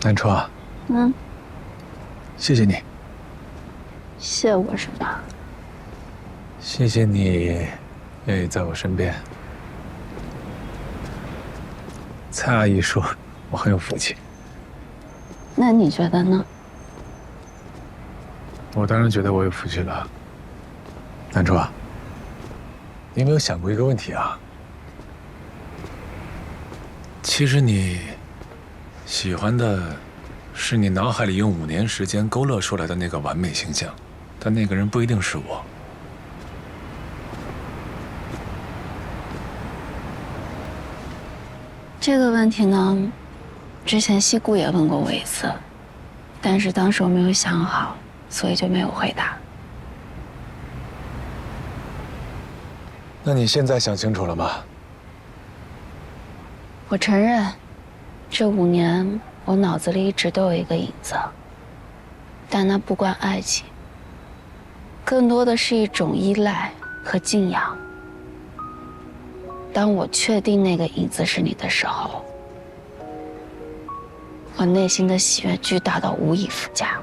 南初啊，谢谢你。谢我什么？谢谢你愿意在我身边。蔡阿姨说我很有福气，那你觉得呢？我当然觉得我有福气了。南初啊，你有没有想过一个问题啊？其实你喜欢的是你脑海里用5年时间勾勒出来的那个完美形象，但那个人不一定是我。这个问题呢，之前西姑也问过我一次，但是当时我没有想好，所以就没有回答。那你现在想清楚了吗？我承认，这5年我脑子里一直都有一个影子，但那不关爱情，更多的是一种依赖和敬仰。当我确定那个影子是你的时候，我内心的喜悦巨大到无以复加。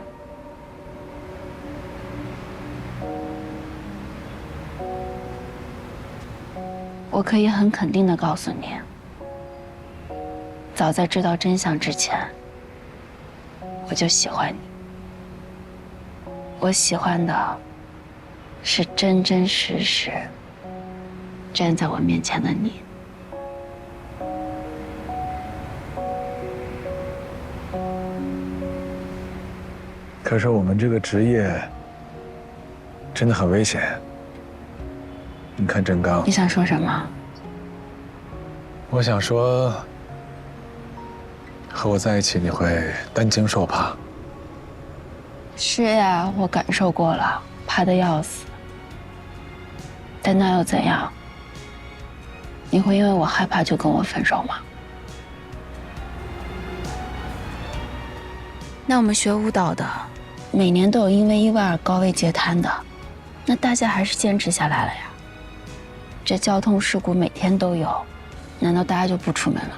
我可以很肯定地告诉你，早在知道真相之前，我就喜欢你。我喜欢的是真真实实站在我面前的你。可是我们这个职业真的很危险。你看郑刚，你想说什么？我想说，和我在一起你会担惊受怕。是呀，我感受过了，怕得要死。但那又怎样？你会因为我害怕就跟我分手吗？那我们学舞蹈的，每年都有因为意外而高位截瘫的，那大家还是坚持下来了呀。这交通事故每天都有，难道大家就不出门了？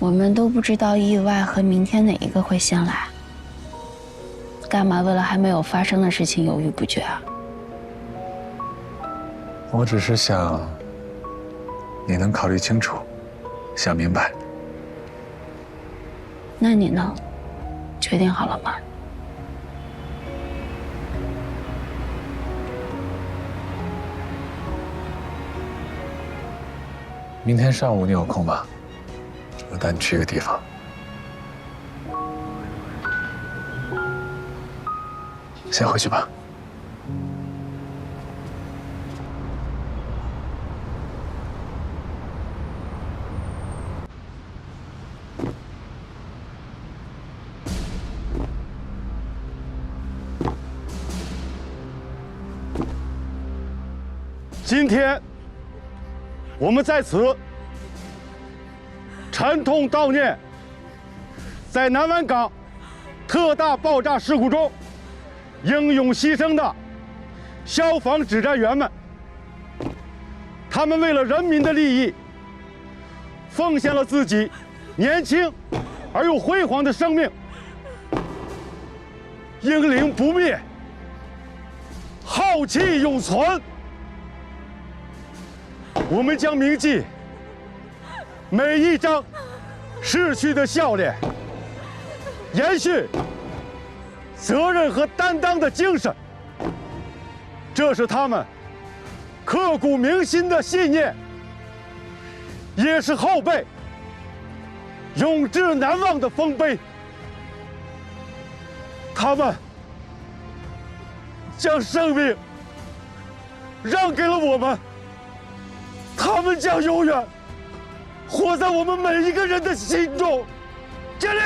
我们都不知道意外和明天哪一个会先来，干嘛为了还没有发生的事情犹豫不决啊？我只是想你能考虑清楚，想明白。那你呢？决定好了吗？明天上午你有空吗？我带你去一个地方。先回去吧。今天，我们在此沉痛悼念，在南湾港特大爆炸事故中英勇牺牲的消防指战员们。他们为了人民的利益，奉献了自己年轻而又辉煌的生命，英灵不灭，浩气永存。我们将铭记每一张逝去的笑脸，延续责任和担当的精神。这是他们刻骨铭心的信念，也是后辈永志难忘的丰碑。他们将生命让给了我们，他们将永远活在我们每一个人的心中。敬礼！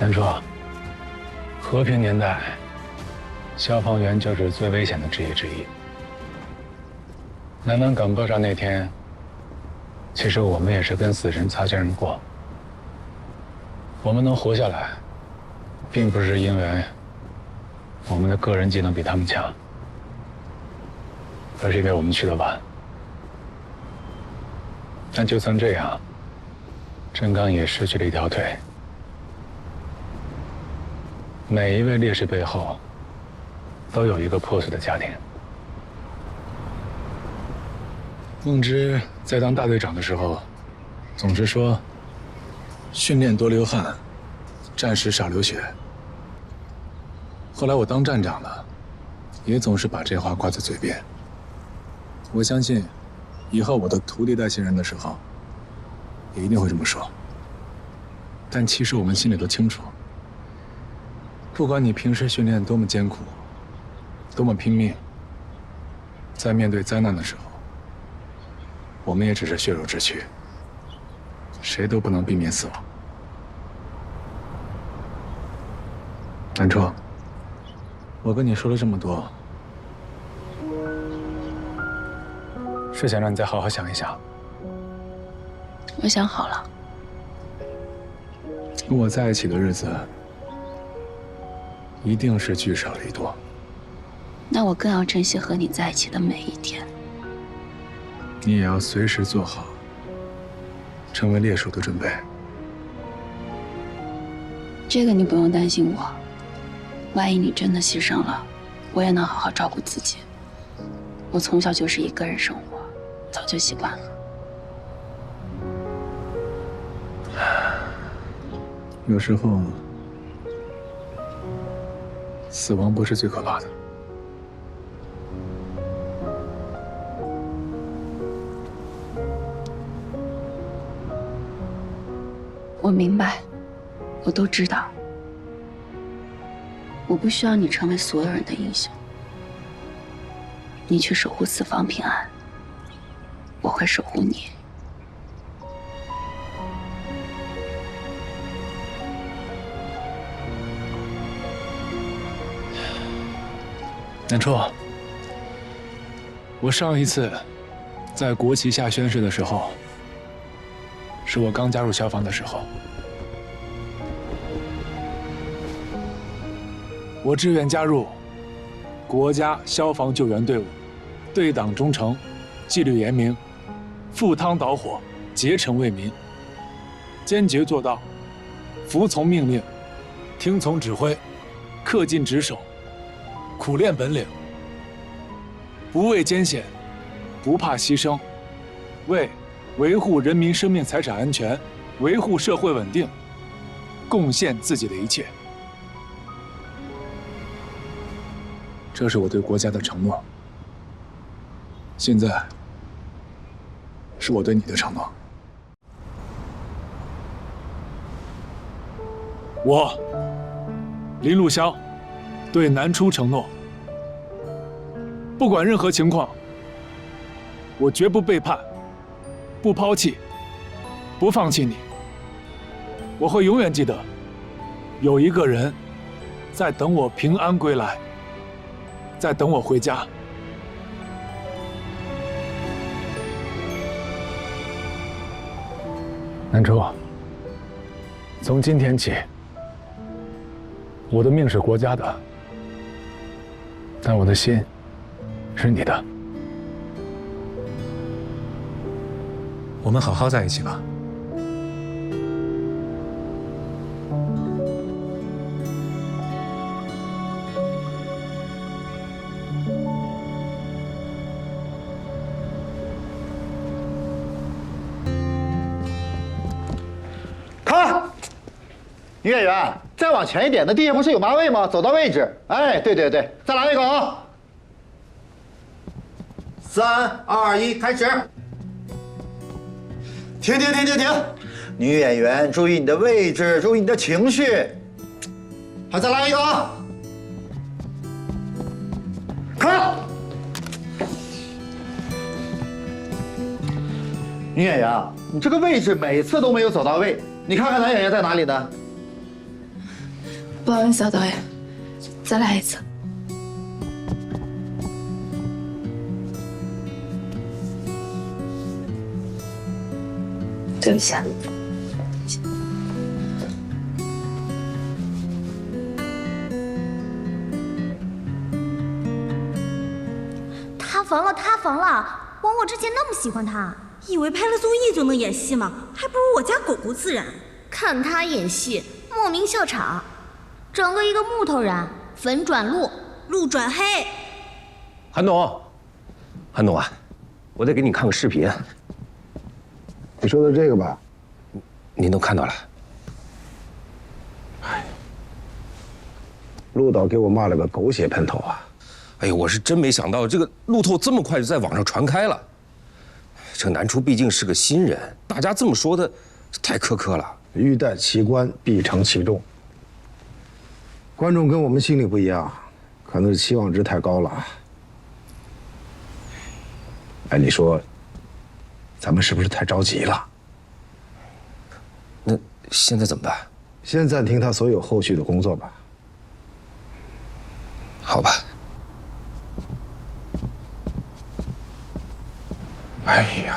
南初，和平年代，消防员就是最危险的职业之一。南湾港爆炸那天，其实我们也是跟死神擦肩而过。我们能活下来，并不是因为我们的个人技能比他们强，而是因为我们去得晚。但就算这样，郑刚也失去了一条腿。每一位烈士背后，都有一个破碎的家庭。孟之在当大队长的时候，总是说，训练多流汗，战时少流血。后来我当站长了，也总是把这话挂在嘴边。我相信，以后我的徒弟带新人的时候，也一定会这么说。但其实我们心里都清楚，不管你平时训练多么艰苦，多么拼命，在面对灾难的时候，我们也只是血肉之躯，谁都不能避免死亡。南初，我跟你说了这么多，是想让你再好好想一想。我想好了。跟我在一起的日子，一定是聚少离多。那我更要珍惜和你在一起的每一天。你也要随时做好成为猎手的准备。这个你不用担心我，万一你真的牺牲了，我也能好好照顾自己。我从小就是一个人生活，早就习惯了。有时候，死亡不是最可怕的。我明白，我都知道。我不需要你成为所有人的英雄，你去守护四方平安，我会守护你。南初，我上一次在国旗下宣誓的时候，是我刚加入消防的时候。我志愿加入国家消防救援队伍，对党忠诚，纪律严明，赴汤蹈火，竭诚为民，坚决做到服从命令，听从指挥，恪尽职守，苦练本领，不畏艰险，不怕牺牲，为维护人民生命财产安全，维护社会稳定，贡献自己的一切。这是我对国家的承诺。现在，是我对你的承诺。我，林路霄，对南初承诺，不管任何情况，我绝不背叛，不抛弃，不放弃你。我会永远记得，有一个人在等我平安归来，在等我回家。南初，从今天起，我的命是国家的，但我的心是你的。我们好好在一起吧。看，女演员，再往前一点，那地下不是有马位吗？走到位置。哎，对对对，再来一个啊！3、2、1，开始。停！女演员，注意你的位置，注意你的情绪。还再来一个啊！看，女演员啊，你这个位置每次都没有走到位。你看看男演员在哪里呢？不好意思啊，导演，再来一次。对不起啊。塌房了，塌房了！枉我之前那么喜欢他，以为拍了综艺就能演戏吗？还不如我家狗狗自然。看他演戏，莫名笑场，整个一个木头人，粉转露，露转黑。韩总，韩总啊，我得给你看个视频。你说的这个吧？您都看到了。陆导给我骂了个狗血喷头啊！哎呦，我是真没想到这个路透这么快就在网上传开了。这南初毕竟是个新人，大家这么说的太苛刻了。欲戴其冠，必承其重。观众跟我们心里不一样，可能是期望值太高了。哎，你说，咱们是不是太着急了？那现在怎么办？先暂停他所有后续的工作吧。好吧。哎呀，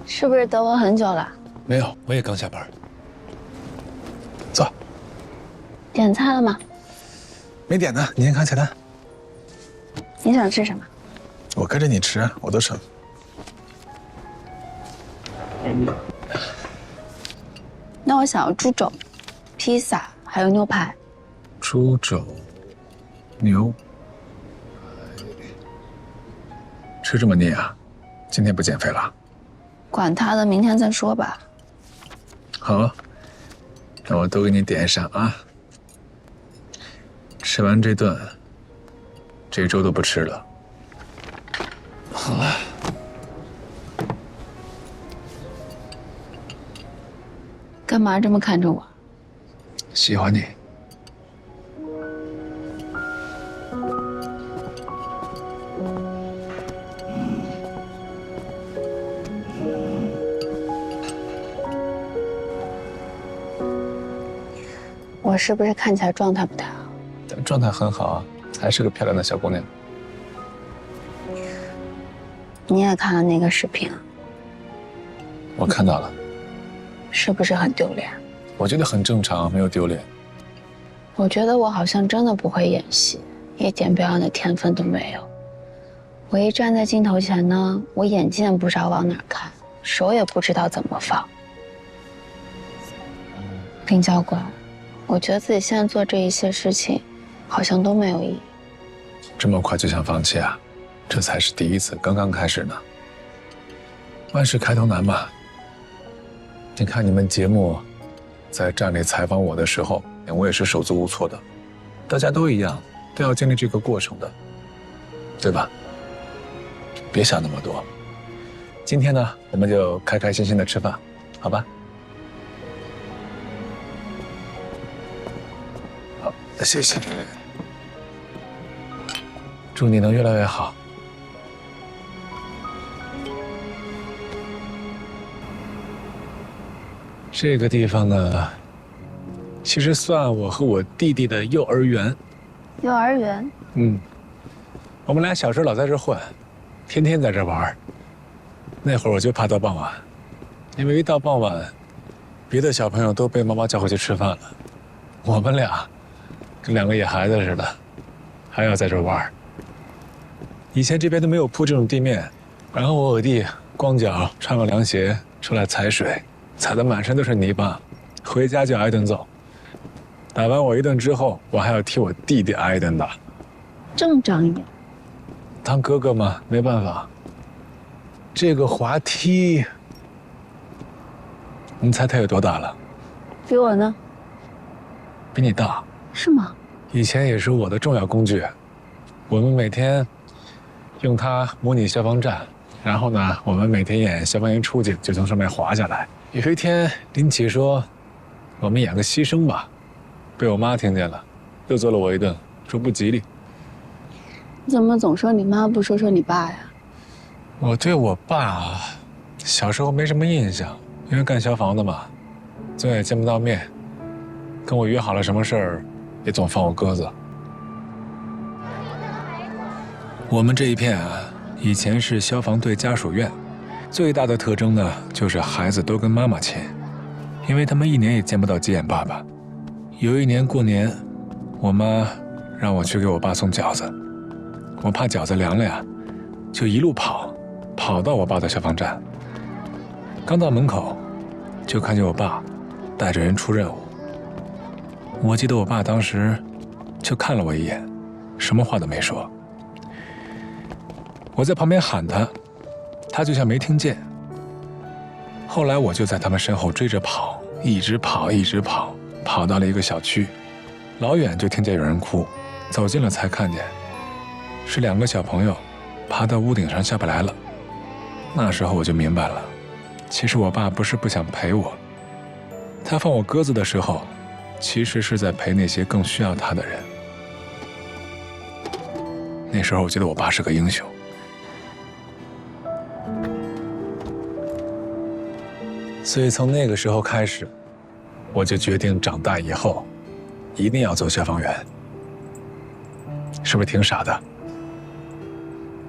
是不是等我很久了？没有，我也刚下班。走，点菜了吗？没点呢，你先看菜单。你想吃什么？我跟着你吃，我都省。那我想要猪肘、披萨，还有牛排。猪肘、牛排，吃这么腻啊？今天不减肥了？管他的，明天再说吧。好，那我都给你点上啊。吃完这顿，这周都不吃了。好了。干嘛这么看着我？喜欢你。我是不是看起来状态不太好？状态很好啊，还是个漂亮的小姑娘。你也看了那个视频了？我看到了，是不是很丢脸？我觉得很正常，没有丢脸。我觉得我好像真的不会演戏，一点表演的天分都没有。我一站在镜头前呢，我眼睛也不知道往哪儿看，手也不知道怎么放。林教官，我觉得自己现在做这一些事情，好像都没有意义。这么快就想放弃啊？这才是第一次，刚刚开始呢。万事开头难嘛。你看你们节目，在站里采访我的时候，我也是手足无措的。大家都一样，都要经历这个过程的，对吧？别想那么多。今天呢，我们就开开心心的吃饭，好吧？好，谢谢。祝你能越来越好。这个地方呢，其实算我和我弟弟的幼儿园。幼儿园？我们俩小时候老在这混，天天在这玩。那会儿我就怕到傍晚，因为一到傍晚，别的小朋友都被妈妈叫回去吃饭了，我们俩跟两个野孩子似的，还要在这玩。以前这边都没有铺这种地面，然后我弟光脚穿个凉鞋出来踩水，踩得满身都是泥巴，回家就挨顿揍。打完我一顿之后，我还要替我弟弟挨一顿打。这么仗义？当哥哥嘛，没办法。这个滑梯，你猜它有多大了？比我呢？比你大。是吗？以前也是我的重要工具，我们每天用它模拟消防站，然后呢，我们每天演消防员出警就从上面滑下来，有一天，林启说：“我们演个牺牲吧。”被我妈听见了，又揍了我一顿，说不吉利。你怎么总说你妈不说你爸呀？我对我爸小时候没什么印象，因为干消防的嘛，总也见不到面。跟我约好了什么事儿，也总放我鸽子。我们这一片啊，以前是消防队家属院，最大的特征呢，就是孩子都跟妈妈亲，因为他们一年也见不到急眼爸爸。有一年过年，我妈让我去给我爸送饺子，我怕饺子凉了呀，就一路跑到我爸的消防站。刚到门口，就看见我爸带着人出任务。我记得我爸当时就看了我一眼，什么话都没说。我在旁边喊他，他就像没听见。后来我就在他们身后追着跑，一直跑，跑到了一个小区，老远就听见有人哭，走近了才看见，是2个小朋友爬到屋顶上下不来了。那时候我就明白了，其实我爸不是不想陪我，他放我鸽子的时候，其实是在陪那些更需要他的人。那时候我觉得我爸是个英雄。所以从那个时候开始，我就决定长大以后一定要做消防员。是不是挺傻的？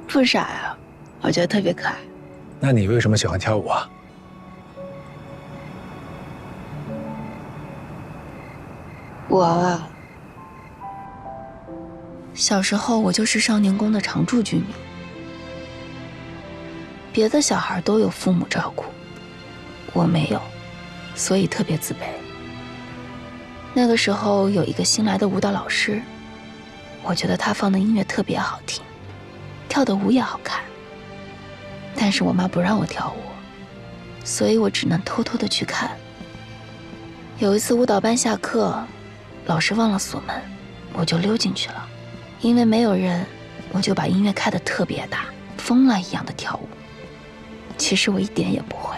不傻呀，我觉得特别可爱。那你为什么喜欢跳舞啊？我啊，小时候我就是少年宫的常住居民，别的小孩都有父母照顾，我没有，所以特别自卑。那个时候有一个新来的舞蹈老师，我觉得他放的音乐特别好听，跳的舞也好看，但是我妈不让我跳舞，所以我只能偷偷的去看。有一次舞蹈班下课，老师忘了锁门，我就溜进去了。因为没有人，我就把音乐开得特别大，疯了一样的跳舞。其实我一点也不会，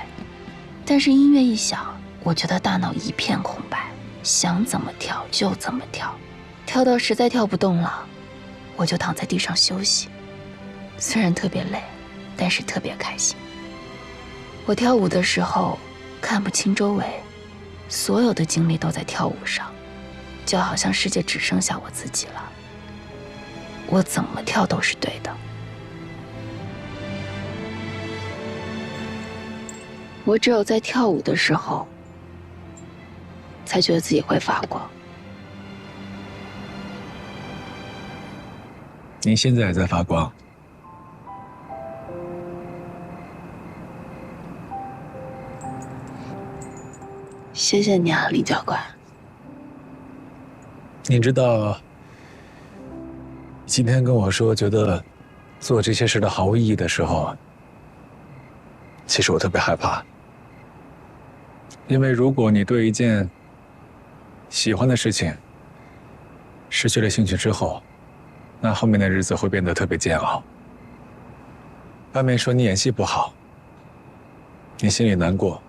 但是音乐一响，我觉得大脑一片空白，想怎么跳就怎么跳，跳到实在跳不动了，我就躺在地上休息。虽然特别累，但是特别开心。我跳舞的时候看不清周围，所有的精力都在跳舞上，就好像世界只剩下我自己了。我怎么跳都是对的。我只有在跳舞的时候，才觉得自己会发光。你现在也在发光。谢谢你啊，李教官。你知道，今天跟我说觉得做这些事的毫无意义的时候，其实我特别害怕。因为如果你对一件喜欢的事情失去了兴趣之后，那后面的日子会变得特别煎熬。外面说你演戏不好，你心里难过，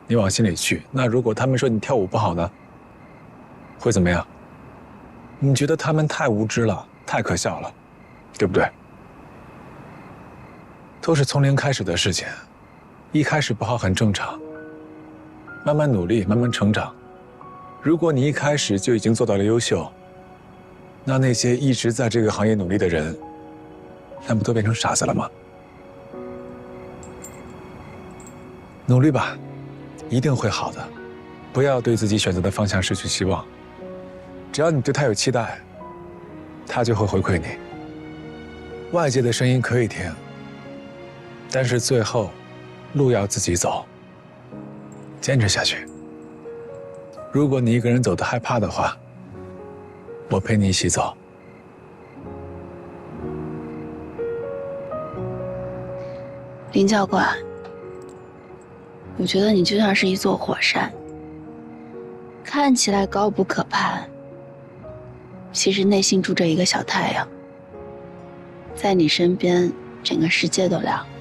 你往心里去。那如果他们说你跳舞不好呢，会怎么样？你觉得他们太无知了，太可笑了，对不对？都是从零开始的事情，一开始不好很正常，慢慢努力，慢慢成长。如果你一开始就已经做到了优秀，那些一直在这个行业努力的人，那不都变成傻子了吗？努力吧，一定会好的。不要对自己选择的方向失去希望。只要你对他有期待，他就会回馈你。外界的声音可以听，但是最后路要自己走，坚持下去。如果你一个人走得害怕的话，我陪你一起走。林教官，我觉得你就像是一座火山，看起来高不可攀，其实内心住着一个小太阳，在你身边，整个世界都亮了。